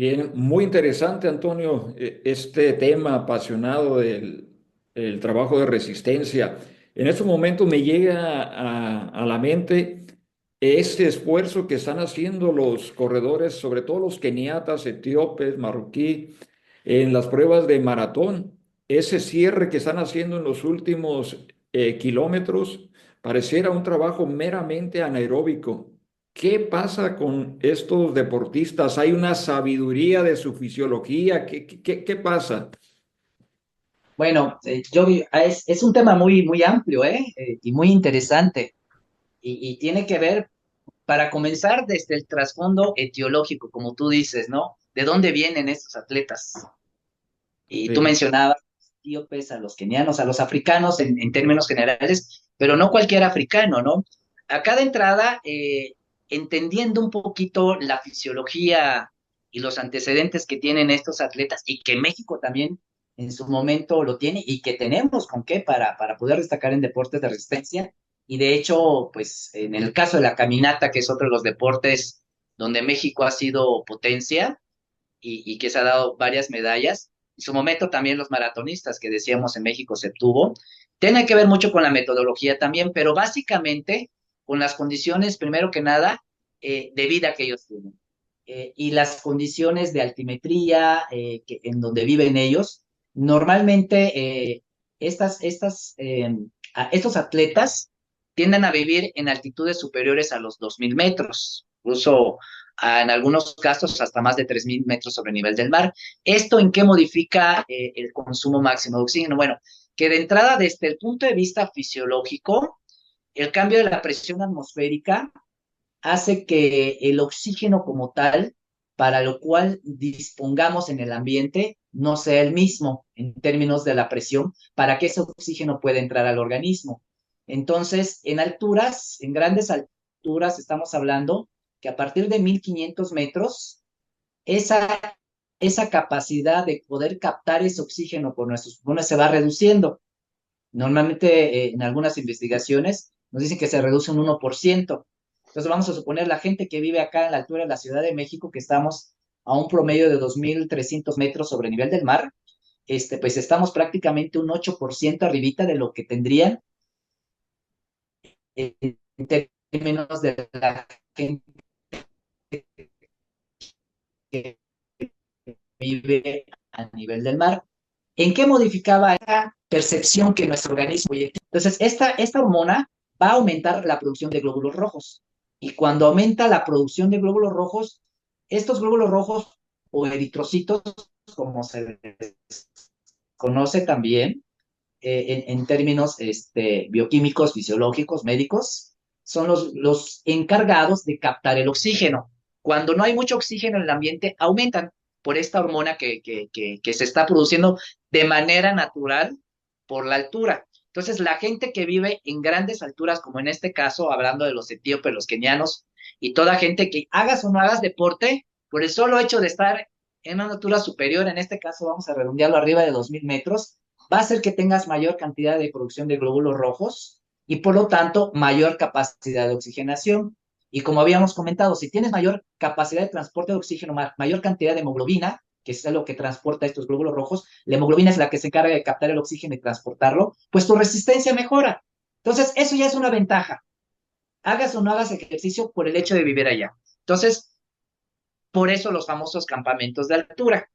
Bien, muy interesante, Antonio, este tema apasionado del el trabajo de resistencia. En estos momentos me llega a la mente este esfuerzo que están haciendo los corredores, sobre todo los keniatas, etíopes, marroquí, en las pruebas de maratón. Ese cierre que están haciendo en los últimos kilómetros pareciera un trabajo meramente anaeróbico. ¿Qué pasa con estos deportistas? ¿Hay una sabiduría de su fisiología? ¿Qué pasa? Bueno, es un tema muy amplio, y muy interesante. Y tiene que ver, para comenzar, desde el trasfondo etiológico, como tú dices, ¿no? ¿De dónde vienen estos atletas? Y tú Sí, mencionabas a los etíopes, a los kenianos, a los africanos en términos generales, pero no cualquier africano, ¿no? Acá de entrada, entendiendo un poquito la fisiología y los antecedentes que tienen estos atletas y que México también en su momento lo tiene y que tenemos con qué para poder destacar en deportes de resistencia. Y de hecho, pues en el caso de la caminata, que es otro de los deportes donde México ha sido potencia, y que se ha dado varias medallas. En su momento también los maratonistas que decíamos en México se tuvo. Tiene que ver mucho con la metodología también, pero básicamente con las condiciones, primero que nada, de vida que ellos tienen. Y las condiciones de altimetría en donde viven ellos. Normalmente estos atletas tienden a vivir en altitudes superiores a los 2.000 metros, incluso en algunos casos hasta más de 3.000 metros sobre el nivel del mar. ¿Esto en qué modifica el consumo máximo de oxígeno? Bueno, que de entrada, desde el punto de vista fisiológico, el cambio de la presión atmosférica hace que el oxígeno como tal, para lo cual dispongamos en el ambiente, no sea el mismo en términos de la presión, para que ese oxígeno pueda entrar al organismo. Entonces, en alturas, en grandes alturas, estamos hablando que a partir de 1.500 metros, esa, esa capacidad de poder captar ese oxígeno por nuestros pulmones se va reduciendo. Normalmente en algunas investigaciones nos dicen que se reduce un 1%. Entonces vamos a suponer la gente que vive acá en la altura de la Ciudad de México, que estamos a un promedio de 2.300 metros sobre el nivel del mar, pues estamos prácticamente un 8% arribita de lo que tendrían en términos de la gente que vive a nivel del mar. ¿En qué modificaba esa percepción que nuestro organismo proyecta? Entonces, esta hormona va a aumentar la producción de glóbulos rojos. Y cuando aumenta la producción de glóbulos rojos, estos glóbulos rojos o eritrocitos, como se les conoce también en términos bioquímicos, fisiológicos, médicos, son los encargados de captar el oxígeno. Cuando no hay mucho oxígeno en el ambiente, aumentan por esta hormona que se está produciendo de manera natural por la altura. Entonces, la gente que vive en grandes alturas, como en este caso, hablando de los etíopes, los kenianos, y toda gente que hagas o no hagas deporte, por el solo hecho de estar en una altura superior, en este caso vamos a redondearlo arriba de 2.000 metros, va a hacer que tengas mayor cantidad de producción de glóbulos rojos y por lo tanto mayor capacidad de oxigenación. Y como habíamos comentado, si tienes mayor capacidad de transporte de oxígeno, mayor cantidad de hemoglobina, que es lo que transporta estos glóbulos rojos, la hemoglobina es la que se encarga de captar el oxígeno y transportarlo, pues tu resistencia mejora. Entonces, eso ya es una ventaja. Hagas o no hagas ejercicio por el hecho de vivir allá. Entonces, por eso los famosos campamentos de altura,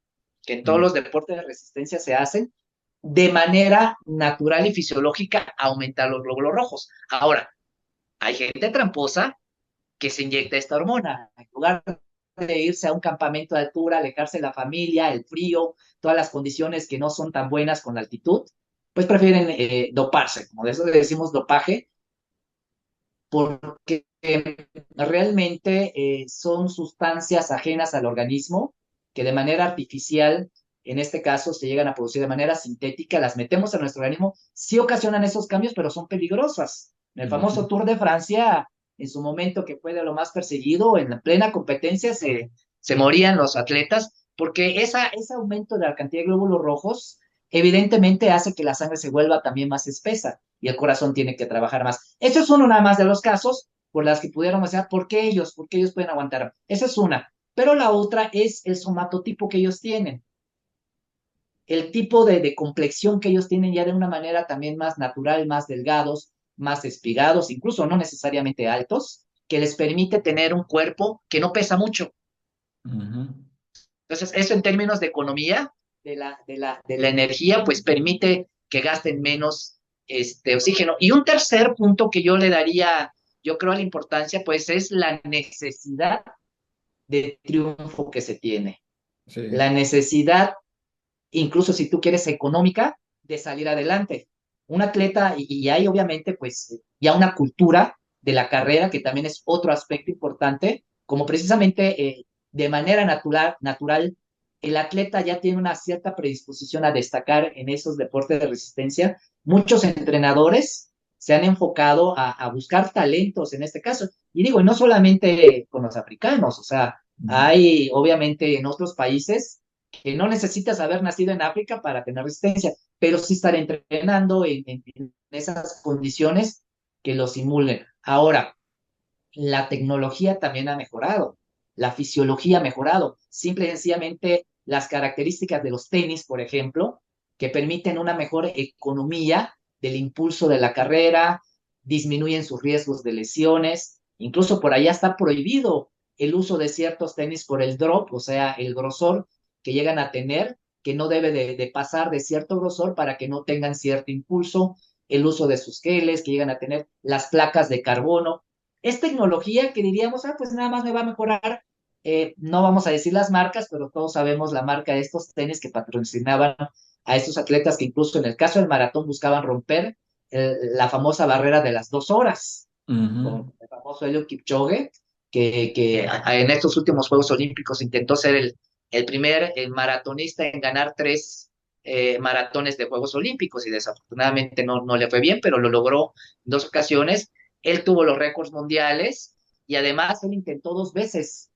que en todos mm, los deportes de resistencia se hacen de manera natural y fisiológica aumentar los glóbulos rojos. Ahora, hay gente tramposa que se inyecta esta hormona. En lugar de irse a un campamento de altura, alejarse de la familia, el frío, todas las condiciones que no son tan buenas con la altitud, pues prefieren doparse, como de eso le decimos dopaje, porque realmente son sustancias ajenas al organismo que de manera artificial, en este caso, se llegan a producir de manera sintética, las metemos a nuestro organismo, sí ocasionan esos cambios, pero son peligrosas. En el famoso ujú. Tour de Francia, en su momento que fue de lo más perseguido, en la plena competencia se morían los atletas, porque ese aumento de la cantidad de glóbulos rojos evidentemente hace que la sangre se vuelva también más espesa y el corazón tiene que trabajar más. Esto es uno nada más de los casos por las que pudieron hacer, ¿por qué ellos? ¿Por qué ellos pueden aguantar? Esa es una. pero la otra es el somatotipo que ellos tienen, el tipo de complexión que ellos tienen ya de una manera también más natural, más delgados, más espigados, incluso no necesariamente altos, que les permite tener un cuerpo que no pesa mucho. Ujú. Entonces, eso en términos de economía de la energía, pues permite que gasten menos oxígeno. Y un tercer punto que yo le daría, yo creo, a la importancia, pues es la necesidad de triunfo que se tiene. Sí. La necesidad, incluso si tú quieres económica, de salir adelante. Un atleta, y hay obviamente pues ya una cultura de la carrera, que también es otro aspecto importante, como precisamente de manera natural, el atleta ya tiene una cierta predisposición a destacar en esos deportes de resistencia. Muchos entrenadores se han enfocado a buscar talentos en este caso. Y digo, y no solamente con los africanos, o sea, hay obviamente en otros países que no necesitas haber nacido en África para tener resistencia, pero sí estar entrenando en esas condiciones que lo simulen. Ahora, la tecnología también ha mejorado, la fisiología ha mejorado, simple y sencillamente las características de los tenis, por ejemplo, que permiten una mejor economía del impulso de la carrera, disminuyen sus riesgos de lesiones, incluso por allá está prohibido el uso de ciertos tenis por el drop, o sea, el grosor que llegan a tener, que no debe de pasar de cierto grosor para que no tengan cierto impulso, el uso de sus geles que llegan a tener, las placas de carbono, es tecnología que diríamos, pues nada más me va a mejorar. No vamos a decir las marcas, pero todos sabemos la marca de estos tenis que patrocinaban a estos atletas que incluso en el caso del maratón buscaban romper la famosa barrera de las 2 horas, Ujú. con el famoso Eliud Kipchoge, que en estos últimos Juegos Olímpicos intentó ser el primer maratonista en ganar 3 maratones de Juegos Olímpicos y desafortunadamente no le fue bien, pero lo logró en 2 ocasiones. Él tuvo los récords mundiales y además él intentó 2 veces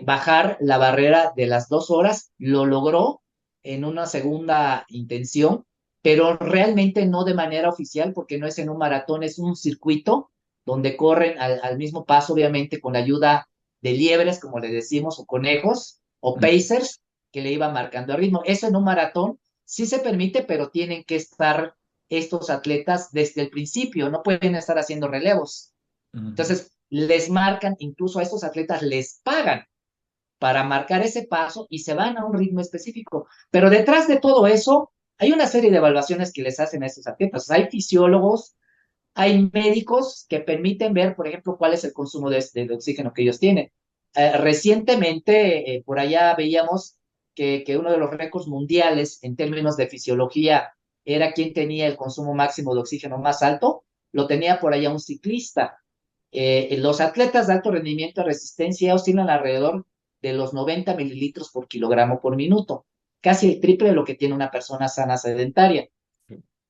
bajar la barrera de las 2 horas, lo logró en una segunda intención, pero realmente no de manera oficial porque no es en un maratón, es un circuito donde corren al mismo paso, obviamente, con la ayuda de liebres, como le decimos, o conejos, o pacers, que le iban marcando el ritmo. Eso en un maratón sí se permite, pero tienen que estar estos atletas desde el principio, no pueden estar haciendo relevos. Ujú. Entonces, les marcan, incluso a estos atletas les pagan para marcar ese paso y se van a un ritmo específico. Pero detrás de todo eso, hay una serie de evaluaciones que les hacen a estos atletas. Hay fisiólogos, hay médicos que permiten ver, por ejemplo, cuál es el consumo de oxígeno que ellos tienen. Recientemente, por allá veíamos que uno de los récords mundiales en términos de fisiología era quien tenía el consumo máximo de oxígeno más alto, lo tenía por allá un ciclista. Los atletas de alto rendimiento de resistencia oscilan alrededor de los 90 mililitros por kilogramo por minuto, casi el triple de lo que tiene una persona sana sedentaria.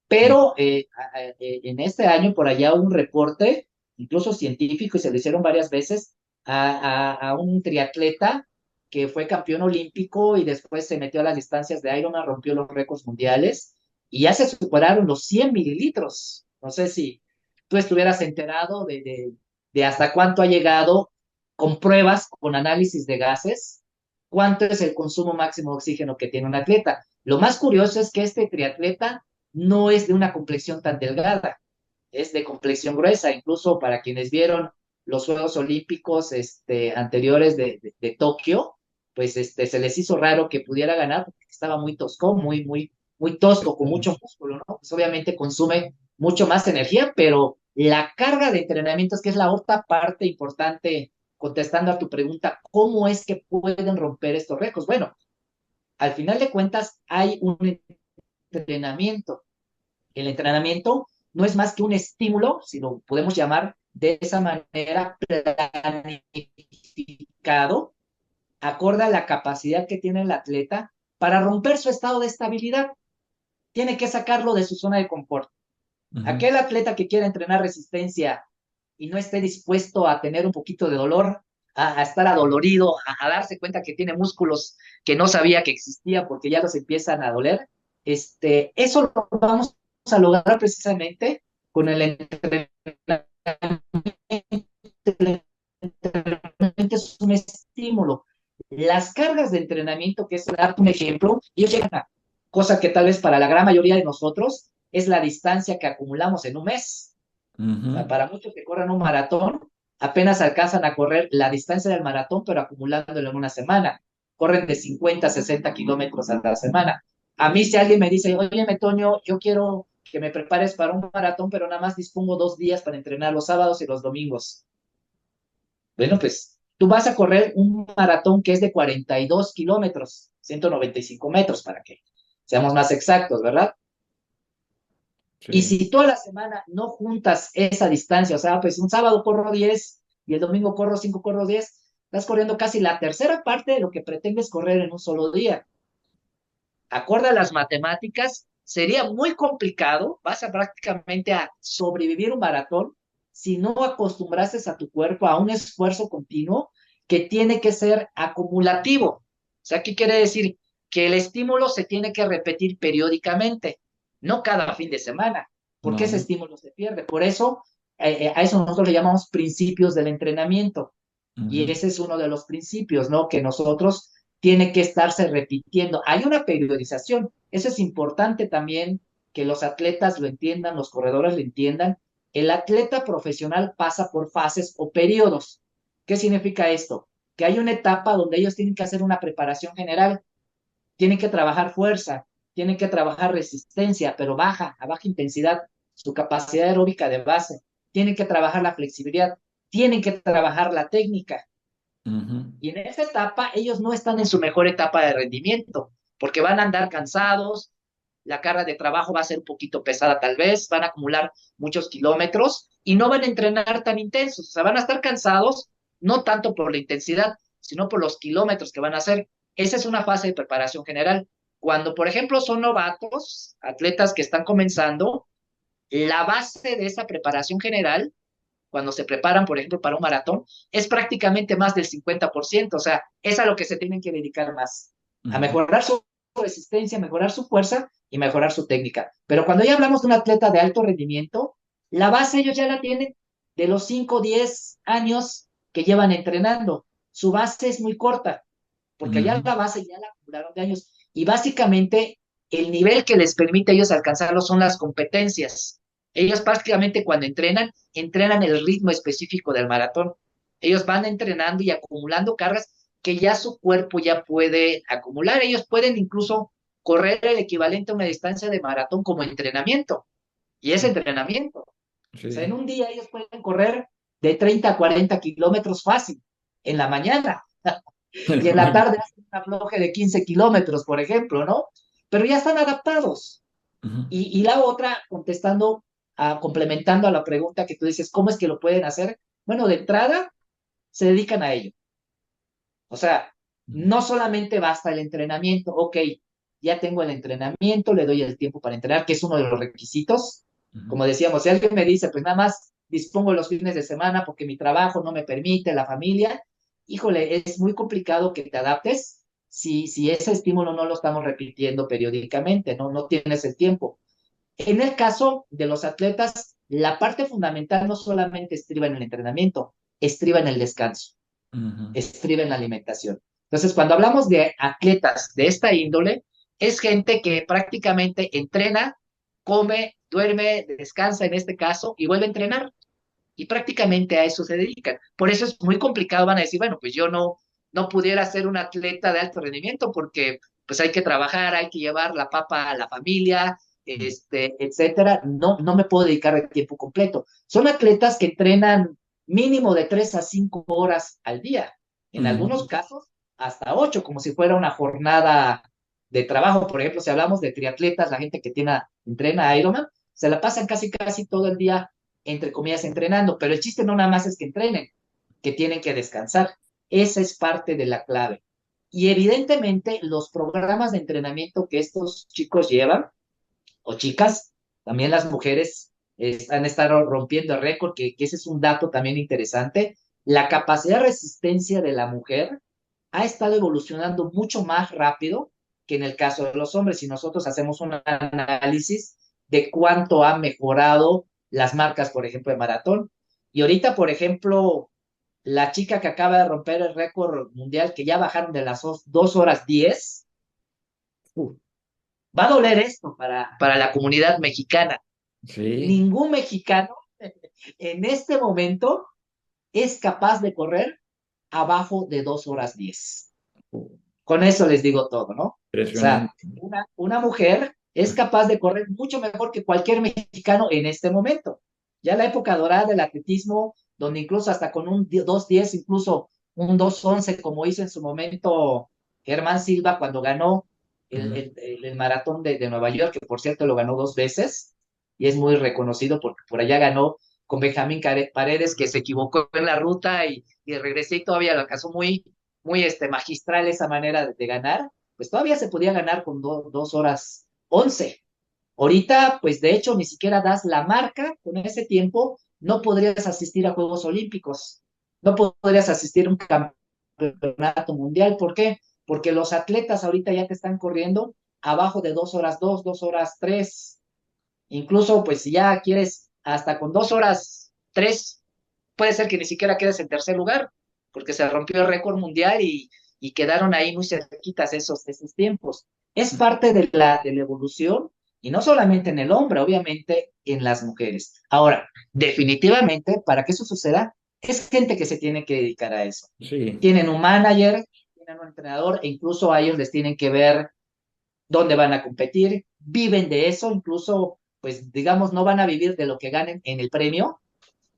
Pero en este año por allá un reporte, incluso científico, y se lo hicieron varias veces, a un triatleta que fue campeón olímpico y después se metió a las distancias de Ironman, rompió los récords mundiales y ya se superaron los 100 mililitros. No sé si tú estuvieras enterado de hasta cuánto ha llegado con pruebas, con análisis de gases, cuánto es el consumo máximo de oxígeno que tiene un atleta. Lo más curioso es que este triatleta no es de una complexión tan delgada, es de complexión gruesa, incluso para quienes vieron los Juegos Olímpicos anteriores de Tokio, pues se les hizo raro que pudiera ganar porque estaba muy tosco, muy tosco, con mucho músculo, ¿no? Pues obviamente consume mucho más energía, pero la carga de entrenamientos, que es la otra parte importante, contestando a tu pregunta, ¿cómo es que pueden romper estos récords? Bueno, al final de cuentas hay un entrenamiento. El entrenamiento no es más que un estímulo, si lo podemos llamar de esa manera, planificado, acorde a la capacidad que tiene el atleta para romper su estado de estabilidad. Tiene que sacarlo de su zona de confort. Ujú. Aquel atleta que quiera entrenar resistencia y no esté dispuesto a tener un poquito de dolor, a estar adolorido, a darse cuenta que tiene músculos que no sabía que existía porque ya los empiezan a doler, eso lo vamos a lograr precisamente con el entrenamiento. El entrenamiento es un estímulo. Las cargas de entrenamiento, que es darte un ejemplo, ellos llegan a cosa que tal vez para la gran mayoría de nosotros es la distancia que acumulamos en un mes. O sea, Ujú. para muchos que corran un maratón, apenas alcanzan a correr la distancia del maratón, pero acumulándolo en una semana. Corren de 50 a 60 kilómetros a la semana. A mí, si alguien me dice, oye, Metoño, yo quiero que me prepares para un maratón, pero nada más dispongo 2 días para entrenar los sábados y los domingos. Bueno, pues tú vas a correr un maratón que es de 42 kilómetros, 195 metros, para que seamos más exactos, ¿verdad? Y Sí, si toda la semana no juntas esa distancia, o sea, pues un sábado corro 10 y el domingo corro 5, corro 10, estás corriendo casi la tercera parte de lo que pretendes correr en un solo día. Acorde a las matemáticas, sería muy complicado, vas a prácticamente a sobrevivir un maratón si no acostumbrases a tu cuerpo a un esfuerzo continuo que tiene que ser acumulativo. O sea, ¿qué quiere decir? Que el estímulo se tiene que repetir periódicamente, no cada fin de semana, porque ese no. estímulo se pierde. Por eso, a eso nosotros le llamamos principios del entrenamiento. Y Ujú. ese es uno de los principios, ¿no? Que nosotros tiene que estarse repitiendo. Hay una periodización. Eso es importante también que los atletas lo entiendan, los corredores lo entiendan. El atleta profesional pasa por fases o periodos. ¿Qué significa esto? Que hay una etapa donde ellos tienen que hacer una preparación general, tienen que trabajar fuerza, tienen que trabajar resistencia, pero baja, a baja intensidad, su capacidad aeróbica de base, tienen que trabajar la flexibilidad, tienen que trabajar la técnica, Ujú. y en esa etapa ellos no están en su mejor etapa de rendimiento, porque van a andar cansados, la carga de trabajo va a ser un poquito pesada tal vez, van a acumular muchos kilómetros y no van a entrenar tan intensos, o sea, van a estar cansados, no tanto por la intensidad, sino por los kilómetros que van a hacer. Esa es una fase de preparación general. Cuando, por ejemplo, son novatos, atletas que están comenzando, la base de esa preparación general cuando se preparan, por ejemplo, para un maratón, es prácticamente más del 50%, o sea, es a lo que se tienen que dedicar más, a Ujú. mejorar su resistencia, mejorar su fuerza y mejorar su técnica. Pero cuando ya hablamos de un atleta de alto rendimiento, la base ellos ya la tienen de los 5 o 10 años que llevan entrenando. Su base es muy corta, porque ya Ujú. la base ya la acumularon de años. Y básicamente el nivel que les permite a ellos alcanzarlo son las competencias. Ellos prácticamente cuando entrenan, entrenan el ritmo específico del maratón. Ellos van entrenando y acumulando cargas que ya su cuerpo ya puede acumular. Ellos pueden incluso correr el equivalente a una distancia de maratón como entrenamiento. Y es entrenamiento. O sea, en Sí. un día ellos pueden correr de 30 a 40 kilómetros fácil, en la mañana. Y en la tarde hacen una floje de 15 kilómetros, por ejemplo, ¿no? Pero ya están adaptados. Ujú. Y la otra, contestando, complementando a la pregunta que tú dices, ¿cómo es que lo pueden hacer? Bueno, de entrada, se dedican a ello. O sea, no solamente basta el entrenamiento, ok, ya tengo el entrenamiento, le doy el tiempo para entrenar, que es uno de los requisitos. Ujú. Como decíamos, si alguien me dice, pues nada más dispongo los fines de semana porque mi trabajo no me permite, la familia, híjole, es muy complicado que te adaptes si ese estímulo no lo estamos repitiendo periódicamente, no tienes el tiempo. En el caso de los atletas, la parte fundamental no solamente estriba en el entrenamiento, estriba en el descanso, Ujú. estriba en la alimentación. Entonces, cuando hablamos de atletas de esta índole, es gente que prácticamente entrena, come, duerme, descansa en este caso y vuelve a entrenar. Y prácticamente a eso se dedican. Por eso es muy complicado, van a decir, bueno, pues yo no pudiera ser un atleta de alto rendimiento porque pues hay que trabajar, hay que llevar la papa a la familia, etcétera. No me puedo dedicar de tiempo completo. Son atletas que entrenan mínimo de 3 a 5 horas al día. En algunos Ujú. casos, hasta 8, como si fuera una jornada de trabajo. Por ejemplo, si hablamos de triatletas, la gente que entrena Ironman, se la pasan casi todo el día entre comillas, entrenando, pero el chiste no nada más es que entrenen, que tienen que descansar. Esa es parte de la clave. Y evidentemente los programas de entrenamiento que estos chicos llevan, o chicas, también las mujeres han estado rompiendo el récord, que ese es un dato también interesante. La capacidad de resistencia de la mujer ha estado evolucionando mucho más rápido que en el caso de los hombres. Si nosotros hacemos un análisis de cuánto han mejorado las marcas, por ejemplo, de maratón. Y ahorita, por ejemplo, la chica que acaba de romper el récord mundial, que ya bajaron de las 2 horas 10, va a doler esto para la comunidad mexicana. Sí. Ningún mexicano en este momento es capaz de correr abajo de 2 horas 10. Con eso les digo todo, ¿no? O sea, Impresionante. una mujer es capaz de correr mucho mejor que cualquier mexicano en este momento. Ya la época dorada del atletismo, donde incluso hasta con un 2:10, incluso un 2:11, como hizo en su momento Germán Silva cuando ganó Ujú. el maratón de Nueva York, que por cierto lo ganó 2 veces, y es muy reconocido porque por allá ganó con Benjamín Paredes, que se equivocó en la ruta y regresé y todavía lo alcanzó muy magistral esa manera de ganar, pues todavía se podía ganar con 2 horas 11. Ahorita, pues de hecho, ni siquiera das la marca con ese tiempo, no podrías asistir a Juegos Olímpicos, no podrías asistir a un campeonato mundial. ¿Por qué? Porque los atletas ahorita ya te están corriendo abajo de 2 horas 2, 2 horas 3. Incluso, pues si ya quieres hasta con 2 horas 3, puede ser que ni siquiera quedes en tercer lugar, porque se rompió el récord mundial y quedaron ahí muy cerquitas esos tiempos. Es parte de la evolución, y no solamente en el hombre, obviamente en las mujeres. Ahora, definitivamente, para que eso suceda, es gente que se tiene que dedicar a eso. Sí. Tienen un manager, tienen un entrenador, e incluso a ellos les tienen que ver dónde van a competir, viven de eso, incluso, pues digamos, no van a vivir de lo que ganen en el premio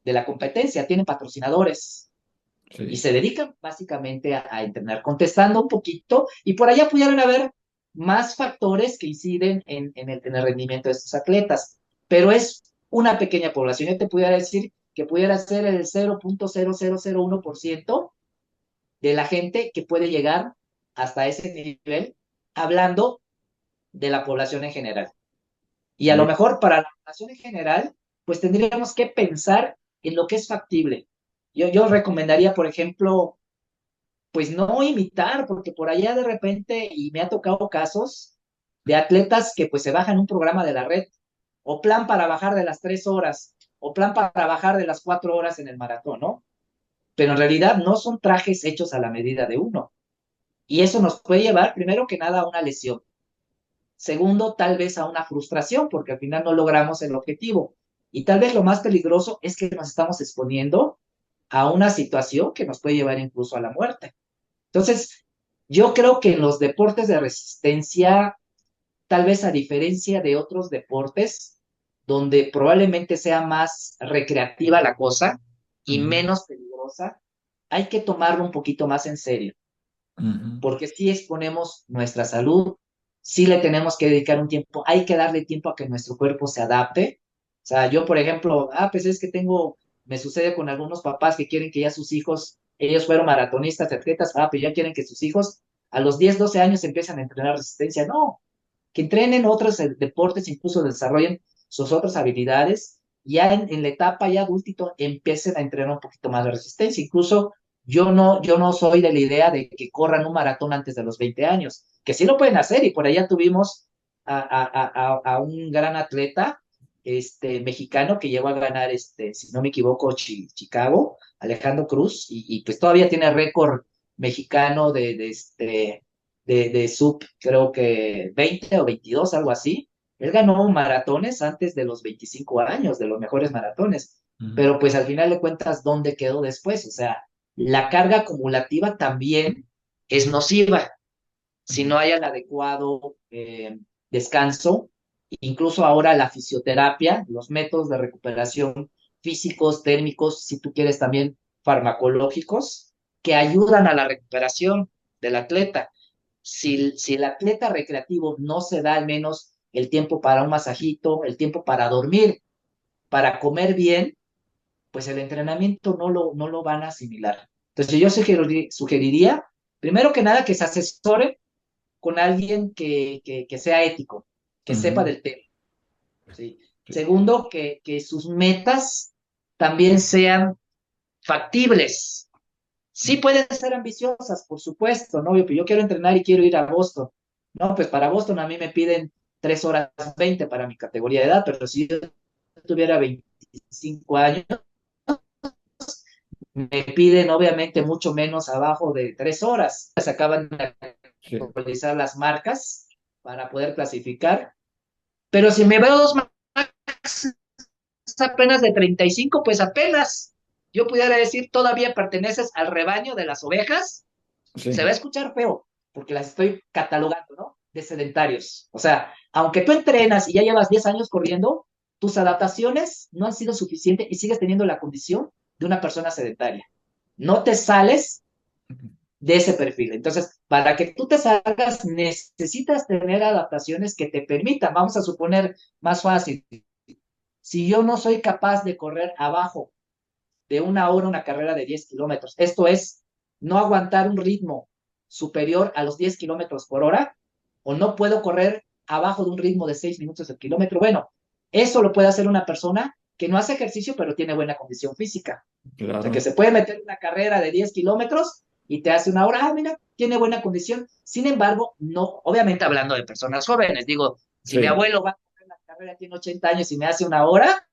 de la competencia, tienen patrocinadores y Sí. se dedican básicamente a entrenar, contestando un poquito, y por allá pudieran haber más factores que inciden en el rendimiento de estos atletas, pero es una pequeña población. Yo te pudiera decir que pudiera ser el 0.0001% de la gente que puede llegar hasta ese nivel, hablando de la población en general. Y a lo Bien. mejor para la población en general, pues tendríamos que pensar en lo que es factible. Yo recomendaría, por ejemplo, pues no imitar, porque por allá de repente, y me ha tocado casos de atletas que pues se bajan un programa de la red, o plan para bajar de las 3 horas, o plan para bajar de las 4 horas en el maratón, ¿no? Pero en realidad no son trajes hechos a la medida de uno. Y eso nos puede llevar, primero que nada, a una lesión. Segundo, tal vez a una frustración, porque al final no logramos el objetivo. Y tal vez lo más peligroso es que nos estamos exponiendo a una situación que nos puede llevar incluso a la muerte. Entonces, yo creo que en los deportes de resistencia, tal vez a diferencia de otros deportes, donde probablemente sea más recreativa la cosa y Ujú. menos peligrosa, hay que tomarlo un poquito más en serio, Ujú. porque si exponemos nuestra salud, sí le tenemos que dedicar un tiempo, hay que darle tiempo a que nuestro cuerpo se adapte. O sea, yo, por ejemplo, pues es que me sucede con algunos papás que quieren que ya sus hijos, ellos fueron maratonistas, atletas, pues ya quieren que sus hijos a los 10 12 años empiezan a entrenar resistencia. No, que entrenen otros deportes, incluso desarrollen sus otras habilidades, ya en la etapa ya adultito empiecen a entrenar un poquito más de resistencia. Incluso yo no soy de la idea de que corran un maratón antes de los 20 años, que sí lo pueden hacer, y por allá tuvimos a un gran atleta mexicano que llegó a ganar, si no me equivoco, Chicago, Alejandro Cruz, y pues todavía tiene récord mexicano de sub, creo que 20 o 22, algo así. Él ganó maratones antes de los 25 años, de los mejores maratones, Ujú. pero pues al final de cuentas, ¿dónde quedó después? O sea, la carga acumulativa también es nociva si no hay el adecuado descanso. Incluso ahora la fisioterapia, los métodos de recuperación físicos, térmicos, si tú quieres también farmacológicos, que ayudan a la recuperación del atleta. Si el atleta recreativo no se da al menos el tiempo para un masajito, el tiempo para dormir, para comer bien, pues el entrenamiento no lo van a asimilar. Entonces yo sugeriría, primero que nada, que se asesore con alguien que sea ético, que sepa Ujú. del tema, ¿sí? Sí. Segundo, que sus metas también sean factibles. Sí pueden ser ambiciosas, por supuesto, ¿no? Yo quiero entrenar y quiero ir a Boston. No, pues para Boston a mí me piden 3 horas 20 para mi categoría de edad, pero si yo tuviera 25 años, me piden obviamente mucho menos abajo de 3 horas. Se acaban de sí, actualizar las marcas para poder clasificar. Pero si me veo dos marcas apenas de 35, pues apenas yo pudiera decir todavía perteneces al rebaño de las ovejas. Se va a sí, escuchar feo porque las estoy catalogando, ¿no? De sedentarios. O sea, aunque tú entrenas y ya llevas 10 años corriendo, tus adaptaciones no han sido suficientes y sigues teniendo la condición de una persona sedentaria. No te sales de ese perfil. Entonces, para que tú te salgas, necesitas tener adaptaciones que te permitan, vamos a suponer más fácil, si yo no soy capaz de correr abajo de 1 hora una carrera de 10 kilómetros, esto es, no aguantar un ritmo superior a los 10 kilómetros por hora, o no puedo correr abajo de un ritmo de 6 minutos el kilómetro, bueno, eso lo puede hacer una persona que no hace ejercicio, pero tiene buena condición física. O sea, que claro, se puede meter una carrera de 10 kilómetros y te hace 1 hora, mira, tiene buena condición. Sin embargo, no, obviamente hablando de personas jóvenes, digo, si mi sí, abuelo va a correr la carrera, tiene 80 años y me hace 1 hora,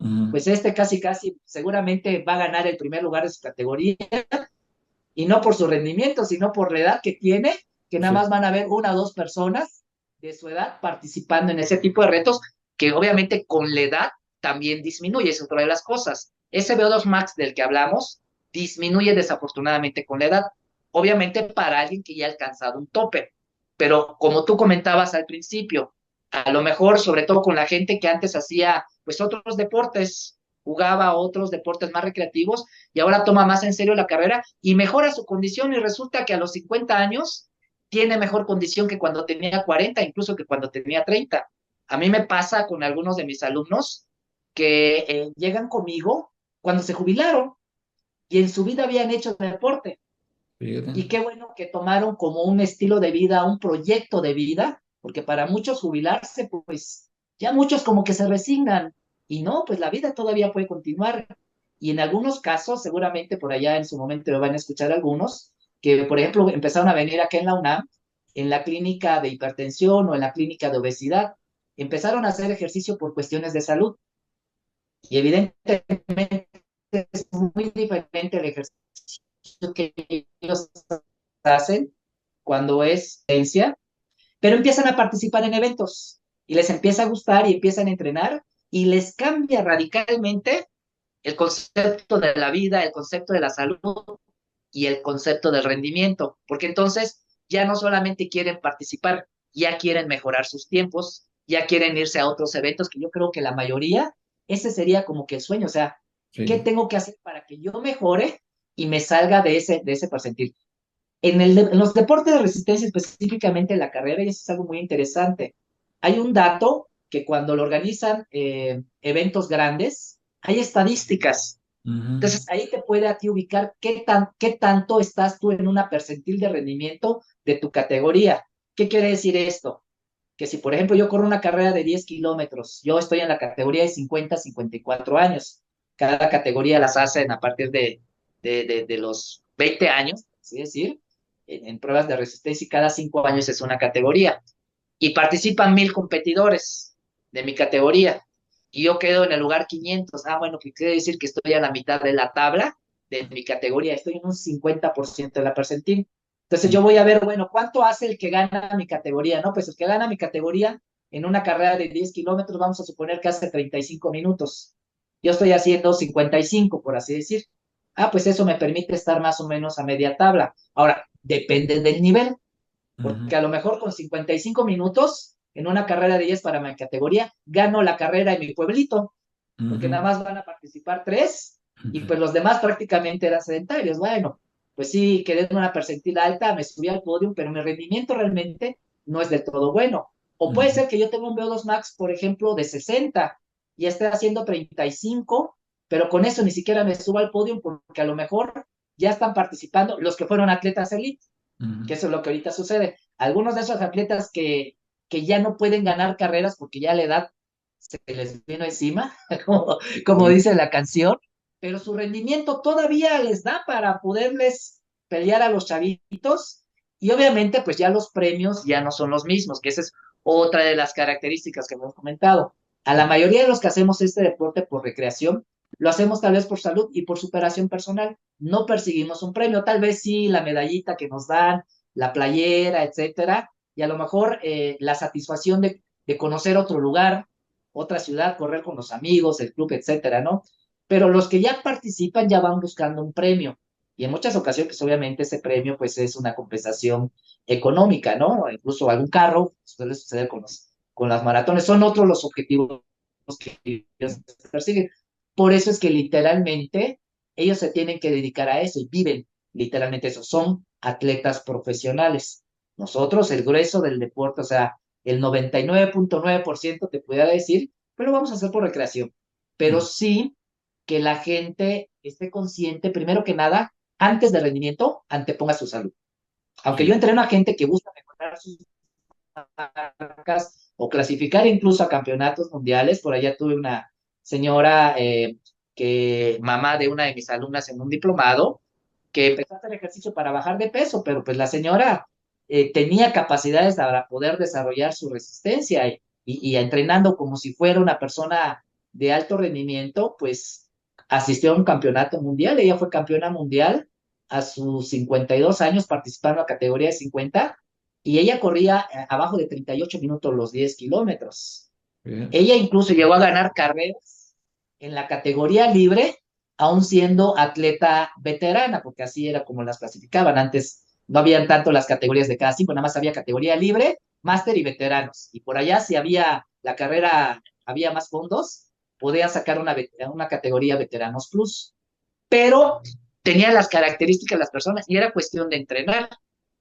ujú, pues casi, casi, seguramente va a ganar el primer lugar de su categoría, y no por su rendimiento, sino por la edad que tiene, que nada más sí, van a ver 1 o 2 personas de su edad participando en ese tipo de retos, que obviamente con la edad también disminuye, es otra de las cosas. Ese VO2 max del que hablamos disminuye desafortunadamente con la edad, obviamente para alguien que ya ha alcanzado un tope, pero como tú comentabas al principio, a lo mejor sobre todo con la gente que antes hacía pues otros deportes, jugaba otros deportes más recreativos, y ahora toma más en serio la carrera y mejora su condición, y resulta que a los 50 años tiene mejor condición que cuando tenía 40, incluso que cuando tenía 30. A mí me pasa con algunos de mis alumnos que llegan conmigo cuando se jubilaron y en su vida habían hecho deporte. fíjate, Y qué bueno que tomaron como un estilo de vida, un proyecto de vida, porque para muchos jubilarse, pues ya muchos como que se resignan y no, pues la vida todavía puede continuar. Y en algunos casos, seguramente por allá en su momento me van a escuchar algunos, que por ejemplo empezaron a venir acá en la UNAM, en la clínica de hipertensión o en la clínica de obesidad, empezaron a hacer ejercicio por cuestiones de salud. Y evidentemente es muy diferente el ejercicio que ellos hacen cuando es ciencia, pero empiezan a participar en eventos y les empieza a gustar y empiezan a entrenar y les cambia radicalmente el concepto de la vida, el concepto de la salud y el concepto del rendimiento, porque entonces ya no solamente quieren participar, ya quieren mejorar sus tiempos, ya quieren irse a otros eventos, que yo creo que la mayoría, ese sería como que el sueño, o sea, ¿qué sí, tengo que hacer para que yo mejore y me salga de ese percentil? En los deportes de resistencia, específicamente en la carrera, y eso es algo muy interesante, hay un dato que cuando lo organizan eventos grandes, hay estadísticas. ujú, Entonces ahí te puede a ti ubicar qué tanto estás tú en una percentil de rendimiento de tu categoría. ¿Qué quiere decir esto? Que si, por ejemplo, yo corro una carrera de 10 kilómetros, yo estoy en la categoría de 50 a 54 años. Cada categoría las hacen a partir de los 20 años, es decir, en pruebas de resistencia, y cada 5 años es una categoría. Y participan 1,000 competidores de mi categoría. Y yo quedo en el lugar 500. Ah, bueno, que quiere decir que estoy a la mitad de la tabla de mi categoría. Estoy en un 50% de la percentil. Entonces yo voy a ver, bueno, ¿cuánto hace el que gana mi categoría? No, pues el que gana mi categoría en una carrera de 10 kilómetros, vamos a suponer que hace 35 minutos. Yo estoy haciendo 55, por así decir. Ah, pues eso me permite estar más o menos a media tabla. Ahora, depende del nivel, ujú, porque a lo mejor con 55 minutos en una carrera de 10 para mi categoría, gano la carrera en mi pueblito, porque ujú, nada más van a participar 3 y ujú, pues los demás prácticamente eran sedentarios. Bueno, pues sí, quedé en una percentil alta, me subí al podio, pero mi rendimiento realmente no es del todo bueno. O puede ujú, ser que yo tenga un VO2 max, por ejemplo, de 60 y esté haciendo 35, pero con eso ni siquiera me subo al podio porque a lo mejor ya están participando los que fueron atletas elite, ujú, que eso es lo que ahorita sucede. Algunos de esos atletas que ya no pueden ganar carreras porque ya la edad se les vino encima, como sí, dice la canción, pero su rendimiento todavía les da para poderles pelear a los chavitos, y obviamente pues ya los premios ya no son los mismos, que esa es otra de las características que hemos comentado. A la mayoría de los que hacemos este deporte por recreación, lo hacemos tal vez por salud y por superación personal. No perseguimos un premio, tal vez sí la medallita que nos dan, la playera, etcétera, y a lo mejor la satisfacción de conocer otro lugar, otra ciudad, correr con los amigos, el club, etcétera, ¿no? Pero los que ya participan ya van buscando un premio. Y en muchas ocasiones, pues obviamente ese premio pues es una compensación económica, ¿no? Incluso algún carro, suele suceder con las maratones, son otros los objetivos que ellos persiguen. Por eso es que literalmente ellos se tienen que dedicar a eso y viven literalmente eso, son atletas profesionales. Nosotros, el grueso del deporte, o sea, el 99.9% te pudiera decir, pero lo vamos a hacer por recreación. Pero sí que la gente esté consciente, primero que nada, antes de rendimiento, anteponga su salud. Aunque yo Sí. entreno a gente que busca mejorar sus marcas o clasificar incluso a campeonatos mundiales, por allá tuve una señora mamá de una de mis alumnas en un diplomado, que empezó a hacer ejercicio para bajar de peso, pero pues la señora tenía capacidades para poder desarrollar su resistencia y entrenando como si fuera una persona de alto rendimiento, pues asistió a un campeonato mundial. Ella fue campeona mundial a sus 52 años participando en la categoría de 50 y ella corría abajo de 38 minutos los 10 kilómetros. Bien. Ella incluso llegó a ganar carreras en la categoría libre, aún siendo atleta veterana, porque así era como las clasificaban. Antes no habían tanto las categorías de cada cinco, nada más había categoría libre, máster y veteranos. Y por allá, si había la carrera, había más fondos, podían sacar una categoría veteranos plus. Pero tenía las características de las personas y era cuestión de entrenar,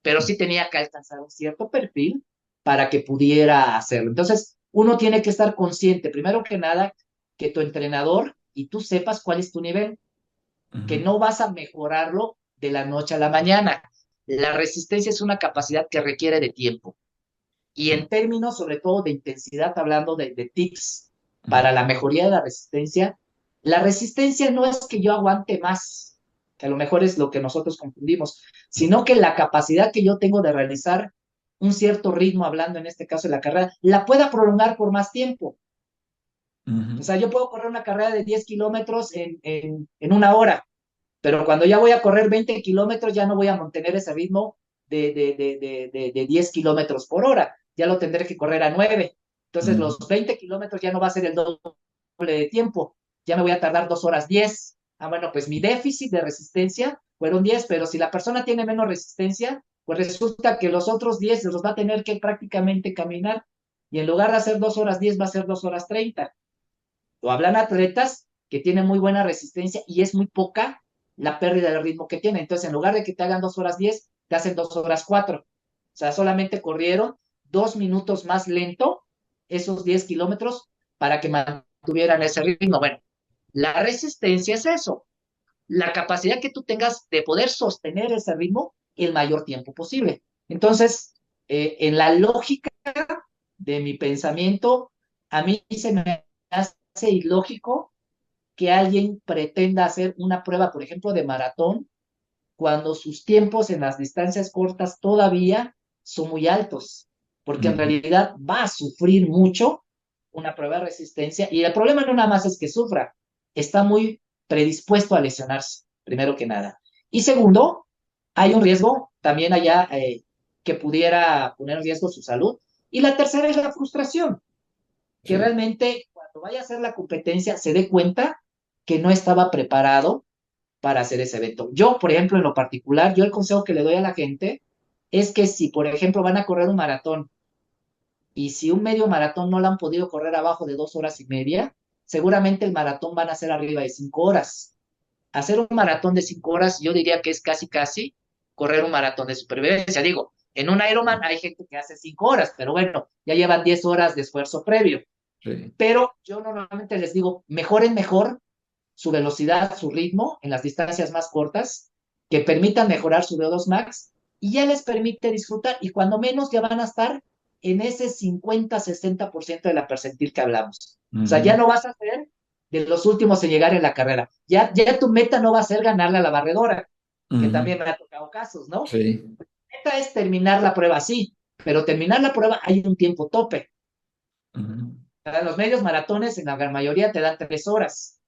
pero sí tenía que alcanzar un cierto perfil para que pudiera hacerlo. Entonces, uno tiene que estar consciente, primero que nada, que tu entrenador y tú sepas cuál es tu nivel, que Ujú. no vas a mejorarlo de la noche a la mañana. La resistencia es una capacidad que requiere de tiempo. Y en términos, sobre todo, de intensidad, hablando de tips para la mejoría de la resistencia no es que yo aguante más, que a lo mejor es lo que nosotros confundimos, sino que la capacidad que yo tengo de realizar un cierto ritmo, hablando en este caso de la carrera, la pueda prolongar por más tiempo. O Ujú. sea, yo puedo correr una carrera de 10 kilómetros en una hora, pero cuando ya voy a correr 20 kilómetros ya no voy a mantener ese ritmo de 10 kilómetros por hora, ya lo tendré que correr a 9. Entonces Ujú. los 20 kilómetros ya no va a ser el doble de tiempo, ya me voy a tardar 2 horas 10. Ah, bueno, pues mi déficit de resistencia fueron 10, pero si la persona tiene menos resistencia, pues resulta que los otros 10 los va a tener que prácticamente caminar y en lugar de hacer 2 horas 10 va a ser 2 horas 30. O hablan atletas que tienen muy buena resistencia y es muy poca la pérdida de ritmo que tienen. Entonces, en lugar de que te hagan 2 horas 10, te hacen 2 horas 4. O sea, solamente corrieron 2 minutos más lento esos 10 kilómetros para que mantuvieran ese ritmo. Bueno, la resistencia es eso, la capacidad que tú tengas de poder sostener ese ritmo el mayor tiempo posible. Entonces, en la lógica de mi pensamiento, a mí se me hace ilógico que alguien pretenda hacer una prueba, por ejemplo, de maratón, cuando sus tiempos en las distancias cortas todavía son muy altos, porque en Ujú. realidad va a sufrir mucho una prueba de resistencia y el problema no nada más es que sufra, está muy predispuesto a lesionarse, primero que nada. Y segundo, hay un riesgo también allá que pudiera poner en riesgo su salud. Y la tercera es la frustración, que Sí. realmente cuando vaya a hacer la competencia se dé cuenta que no estaba preparado para hacer ese evento. Yo, por ejemplo, en lo particular, yo el consejo que le doy a la gente es que si, por ejemplo, van a correr un maratón y si un medio maratón no lo han podido correr abajo de 2 horas y media, seguramente el maratón van a ser arriba de 5 horas. Hacer un maratón de 5 horas, yo diría que es casi, casi correr un maratón de supervivencia. Digo, en un Ironman hay gente que hace 5 horas, pero bueno, ya llevan 10 horas de esfuerzo previo. Sí. Pero yo normalmente les digo, mejoren mejor su velocidad, su ritmo en las distancias más cortas, que permitan mejorar su VO2 max y ya les permite disfrutar. Y cuando menos ya van a estar en ese 50-60% de la percentil que hablamos. O sea, ya Ujú. no vas a ser de los últimos en llegar en la carrera. Ya tu meta no va a ser ganarle a la barredora, que Ujú. también me ha tocado casos, ¿no? Sí. La meta es terminar la prueba, sí, pero terminar la prueba hay un tiempo tope. Ujú. Los medios maratones en la gran mayoría te dan 3 horas.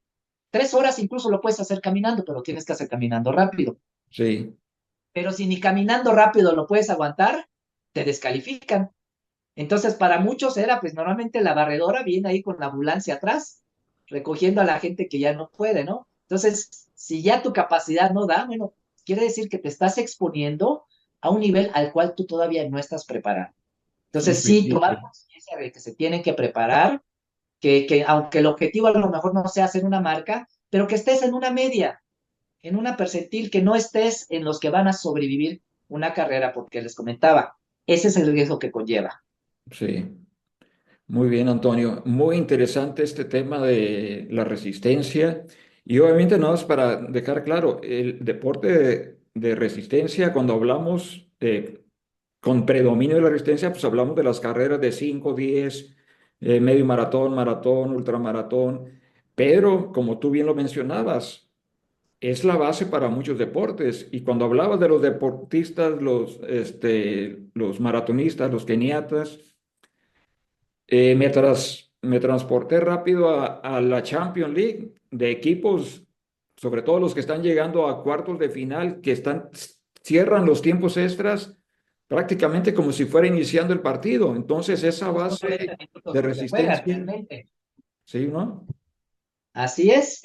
3 horas incluso lo puedes hacer caminando, pero tienes que hacer caminando rápido. sí, Pero si ni caminando rápido lo puedes aguantar, te descalifican. Entonces, para muchos era, pues normalmente la barredora viene ahí con la ambulancia atrás, recogiendo a la gente que ya no puede, ¿no? Entonces, si ya tu capacidad no da, bueno, quiere decir que te estás exponiendo a un nivel al cual tú todavía no estás preparado. Entonces, muy sí, bien, tomar conciencia de que se tienen que preparar, que aunque el objetivo a lo mejor no sea hacer una marca, pero que estés en una media, en una percentil, que no estés en los que van a sobrevivir una carrera, porque les comentaba, ese es el riesgo que conlleva. sí. Muy bien, Antonio. Muy interesante este tema de la resistencia. Y obviamente, no es para dejar claro, el deporte de resistencia, cuando hablamos con predominio de la resistencia, pues hablamos de las carreras de 5, 10, medio maratón, maratón, ultramaratón. Pero, como tú bien lo mencionabas, es la base para muchos deportes. Y cuando hablabas de los deportistas, los maratonistas, los keniatas, me transporté rápido a la Champions League de equipos, sobre todo los que están llegando a cuartos de final, que cierran los tiempos extras prácticamente como si fuera iniciando el partido. Entonces, esa Los base 90 minutos de que se juegan resistencia, realmente. ¿sí, no? Así es,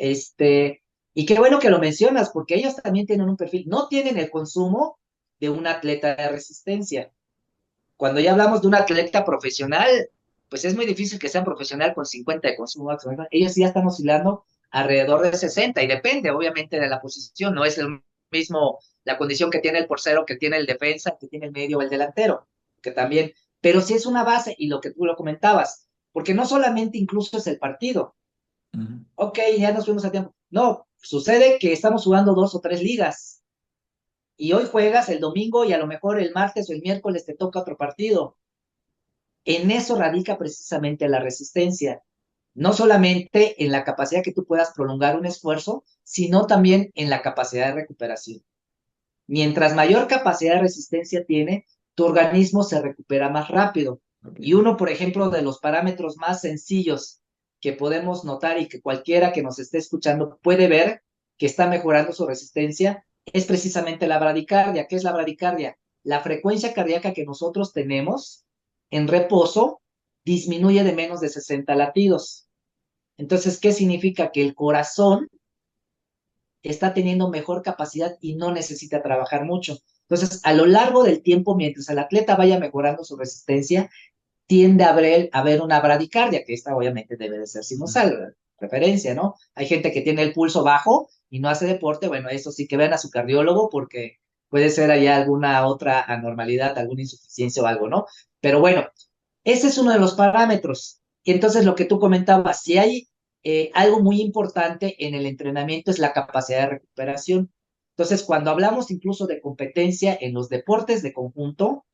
y qué bueno que lo mencionas, porque ellos también tienen un perfil, no tienen el consumo de un atleta de resistencia. Cuando ya hablamos de un atleta profesional, pues es muy difícil que sean profesional con 50 de consumo máximo. Ellos ya están oscilando alrededor de 60 y depende obviamente de la posición, no es el mismo la condición que tiene el portero, que tiene el defensa, que tiene el medio o el delantero, que también, pero sí es una base y lo que tú lo comentabas, porque no solamente incluso es el partido, Ujú. ok, ya nos fuimos a tiempo. No, sucede que estamos jugando 2 o 3 ligas y hoy juegas el domingo y a lo mejor el martes o el miércoles te toca otro partido. En eso radica precisamente la resistencia, no solamente en la capacidad que tú puedas prolongar un esfuerzo, sino también en la capacidad de recuperación. Mientras mayor capacidad de resistencia tiene, tu organismo se recupera más rápido. Y uno, por ejemplo, de los parámetros más sencillos que podemos notar y que cualquiera que nos esté escuchando puede ver que está mejorando su resistencia es precisamente la bradicardia. ¿Qué es la bradicardia? La frecuencia cardíaca que nosotros tenemos en reposo disminuye de menos de 60 latidos. Entonces, ¿qué significa? Que el corazón está teniendo mejor capacidad y no necesita trabajar mucho. Entonces, a lo largo del tiempo, mientras el atleta vaya mejorando su resistencia, tiende a haber una bradicardia, que esta obviamente debe de ser sinusal, referencia, ¿no? Hay gente que tiene el pulso bajo y no hace deporte, bueno, eso sí que vean a su cardiólogo porque puede ser allá alguna otra anormalidad, alguna insuficiencia o algo, ¿no? Pero bueno, ese es uno de los parámetros. Y entonces lo que tú comentabas, si hay algo muy importante en el entrenamiento es la capacidad de recuperación. Entonces, cuando hablamos incluso de competencia en los deportes de conjunto,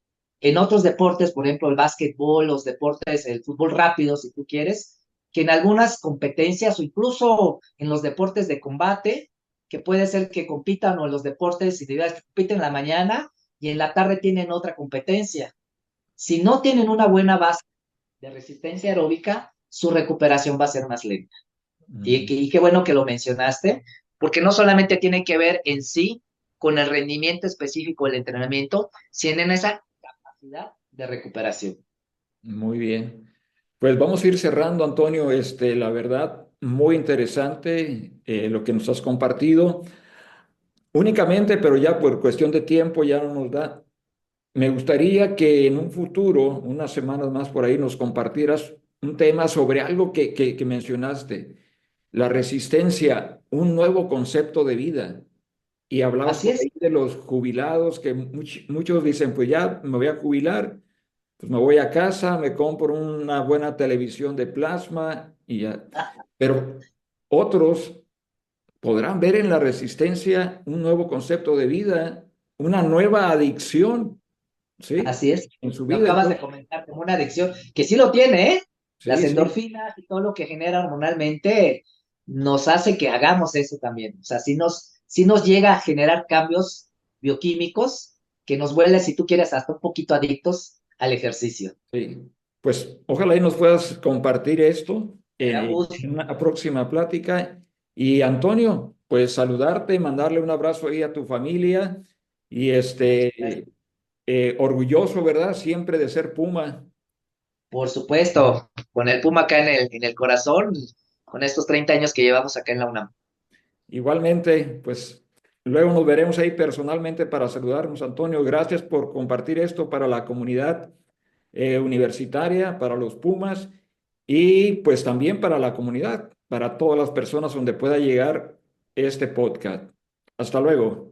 en otros deportes, por ejemplo, el básquetbol, los deportes, el fútbol rápido, si tú quieres, que en algunas competencias o incluso en los deportes de combate, que puede ser que compitan o en los deportes individuales que compiten en la mañana y en la tarde tienen otra competencia. Si no tienen una buena base de resistencia aeróbica, su recuperación va a ser más lenta. Mm. Y qué bueno que lo mencionaste, porque no solamente tiene que ver en sí con el rendimiento específico del entrenamiento, sino en esa capacidad de recuperación. Muy bien. Pues vamos a ir cerrando, Antonio. La verdad, muy interesante lo que nos has compartido. Únicamente, pero ya por cuestión de tiempo ya no nos da. Me gustaría que en un futuro, unas semanas más por ahí, nos compartieras un tema sobre algo que mencionaste, la resistencia, un nuevo concepto de vida. Y hablabas Así por es, ahí de los jubilados, que muchos dicen, pues ya me voy a jubilar, pues me voy a casa, me compro una buena televisión de plasma y ya. Pero otros podrán ver en la resistencia un nuevo concepto de vida, una nueva adicción, ¿sí? así es. En su Lo vida. acabas de Entonces, comentar como una adicción, que sí lo tiene, ¿eh? Las sí, sí, endorfinas y todo lo que genera hormonalmente nos hace que hagamos eso también. O sea, sí nos llega a generar cambios bioquímicos que nos vuelve, si tú quieres, hasta un poquito adictos al ejercicio. sí. Pues ojalá y nos puedas compartir esto Me da gusto. en una próxima plática Y Antonio, pues saludarte, mandarle un abrazo ahí a tu familia y Por supuesto. orgulloso, ¿verdad? Siempre de ser Puma. Por supuesto, con el Puma acá en el corazón, con estos 30 años que llevamos acá en la UNAM. Igualmente, pues luego nos veremos ahí personalmente para saludarnos, Antonio. Gracias por compartir esto para la comunidad universitaria, para los Pumas y pues también para la comunidad, para todas las personas donde pueda llegar este podcast. Hasta luego.